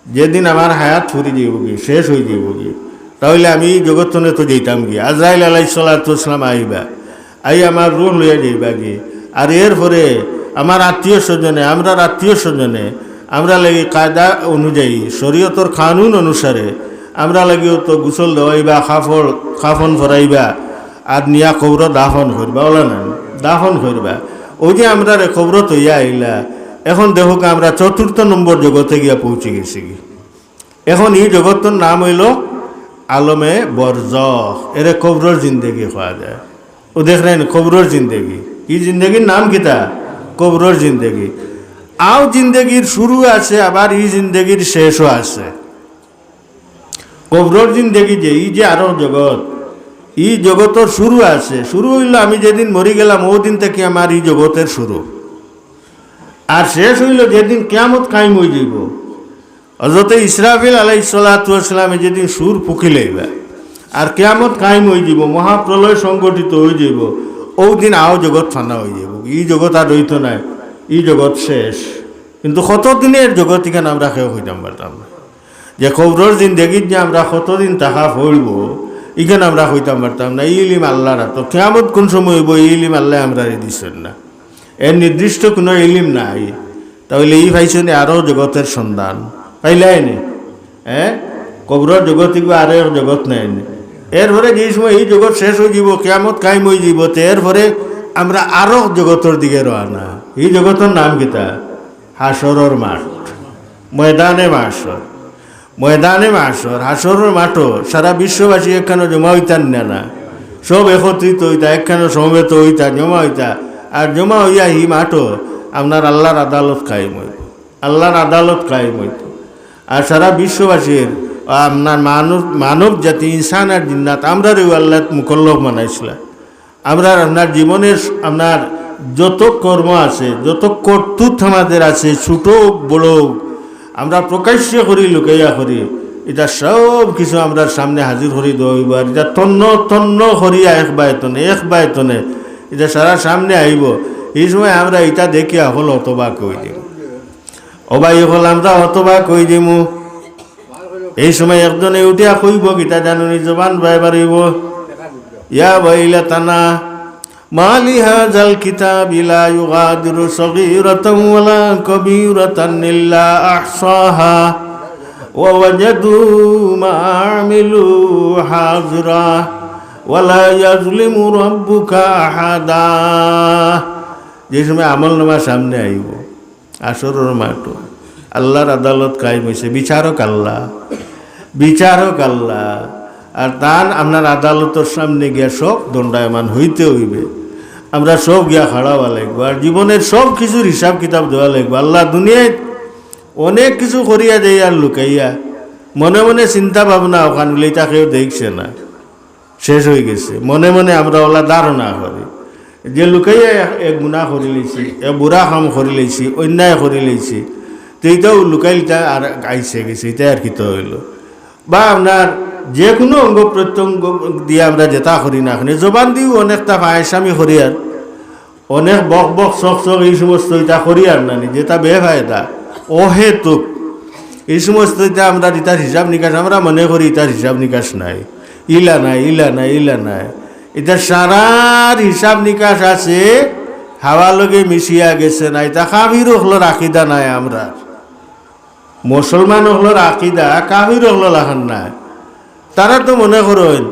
যেদিন আমার হায়াত ফুরি যাইব কি শেষ হয়ে যাইব কি তাহলে আমি জগৎনে তো যেতাম কি আজরাইল আলাইহিস সালাতু ওয়াস সালাম আইবা আই আমার রূহ লইয়া যাইবা কি আর এরপরে আমার আত্মীয় স্বজনে আমরা লাগি কায়দা অনুযায়ী শরীয়তর কানুন অনুসারে আমরা লাগিও তো গোসল দেওয়াইবা কাফন ফরাইবা আর নিয়া কবর দাফন করবা ওলা না দাফন করবা ওই যে আমরা কবর তৈয়া আইলা এখন দেখো আমরা ৪র্থ নম্বর জগতে গিয়া পৌঁছে গেছি কি এখন এই জগতের নাম হইল আলমে বরজখ এরে কবরের জিন্দেগি হওয়া যায় ও দেখলেন কবরের জিন্দেগি এই জিন্দেগির নাম কিতা কবরের জিন্দেগি আও জিন্দেগির শুরু আছে আবার এই জিন্দেগির শেষও আছে কবরের জিন্দেগি যে এই যে আরো জগৎ এই জগতের শুরু আছে শুরু হইল আমি যেদিন মরি গেলাম ও দিন থেকে আমার এই জগতের শুরু আর শেষ হইল যেদিন কিয়ামত কায়েম হয়ে যাইব হযরত ইসরাফিল আলাইহিস সালাতু ওয়াস সালামে যেদিন সুর ফুঁকি লইবা আর কিয়ামত কায়েম হয়ে যাব মহাপ্রলয় সংগঠিত হয়ে যাব ওই দিন আও জগৎ ফানা হয়ে যাব এই জগৎ আর রইত নাই এই জগৎ শেষ কিন্তু কতদিনের জগৎ এখানে আমরা কেউ হইতাম পারতাম না যে কবরের জিন্দেগির যে আমরা কতদিন টাকা ফলব এখানে আমরা হইতাম পারতাম না এই ইলিম আল্লাহর তো কিয়ামত কোন সময় হইব এই ইলিম আল্লাহ আমরা দিচ্ছেন না এর নির্দিষ্ট কোনো ইলিম নাই তাহলে এই ভাইছনে আরও জগতের সন্ধান পাইলাই নি কবরের জগৎ আর জগৎ নাই এরপরে যে সময় এই জগৎ শেষ হয়ে যাব কিয়ামত কায়েম হয়ে যাব তো এরপরে আমরা আরও জগতের দিকে রওনা এই জগতের নাম কিতা হাসরের মাঠ ময়দানে মাহশর হাসরের মাঠও সারা বিশ্ববাসী একখানে জমা হইতান না সব একত্রিত হইতা একখানে সমবেত হইতা জমা হইতা আর জমা হইয়া হি মাঠও আপনার আল্লাহর আদালত কায়েম হইত আর সারা বিশ্ববাসীর আপনার মানব জাতি ইনসান আর জিন্নাত আমরাও আল্লাহ মুকল্লফ বানাইছিলাম আপনার জীবনের আপনার যত কর্ম আছে যত কর্তৃত্ব আমাদের আছে ছোট বড় আমরা প্রকাশ্য করি লুকাইয়া করি এটা সব কিছু আমরা সামনে হাজির করি দেব আর এটা তন্ন করিয়া এক বায়তনে এটা সারা সামনে আইব এই সময় আমরা এটা দেখিয়া হল অতবা কই দিব অবাই হল আমরা অতবা কই দিমু এই সময় একজনে উঠিয়া কইব কিতা জানুনি জবান বাই বাড়িব ইয়া বাইলাতানা মালি হাযাল কিতাবি লা ইউগাদিরু সগীরাতান ওয়ালা কবীরাতান ইল্লা আহসাহা ওয়া ওয়াজাদু মা আমিলু হাযিরা ওয়ালা ইয়াজলিমু রাব্বুকা আহাদা যে সময় আমলনামা সামনে আইব আসরের মাঠ আল্লাহর আদালত কায়েম হইছে বিচারক আল্লাহ আর তার আপনার আদালতের সামনে গিয়া সব দণ্ডায়মান হইতে হইবে আমরা সব গিয়া খাড়াওয়া লাগবো আর জীবনের সব কিছুর হিসাব কিতাব দেওয়া লাগবো আল্লাহ দুনিয়ায় অনেক কিছু করিয়া দেয় আর লুকাইয়া মনে মনে চিন্তা ভাবনা ওখান লইতা কেউ দেখছে না শেষ হয়ে গেছে মনে মনে আমরা ওলা ধারণা করি যে লুকাইয়া এক গুণা করি লইছি এক বুড়া কাম করি লইছি অন্যায় করি লইছি তো এইটাও লুকাইলটা আর আইসে গেছে এটা আর কিতো হইল বা আপনার যে কোনো অঙ্গ প্রত্যঙ্গ দিয়ে আমরা যেটা করি না এখানে জবান দিও অনেকটা ফায়সামি করি আর অনেক বক শখ এই সমস্ত এটা করি আর না যেটা বেফায়দা অহেতুক এই সমস্ত আমরা এটার হিসাব নিকাশ আমরা মনে করি এটার হিসাব নিকাশ নাই ইলা নাই এটা সারার হিসাব নিকাশ আছে হাওয়া লগে মিশিয়া গেছে না এটা কাফির হলো আকিদা নাই আমরা মুসলমান হলো আকিদা কাফির হলো লাখান নাই তারা তো মনে করেন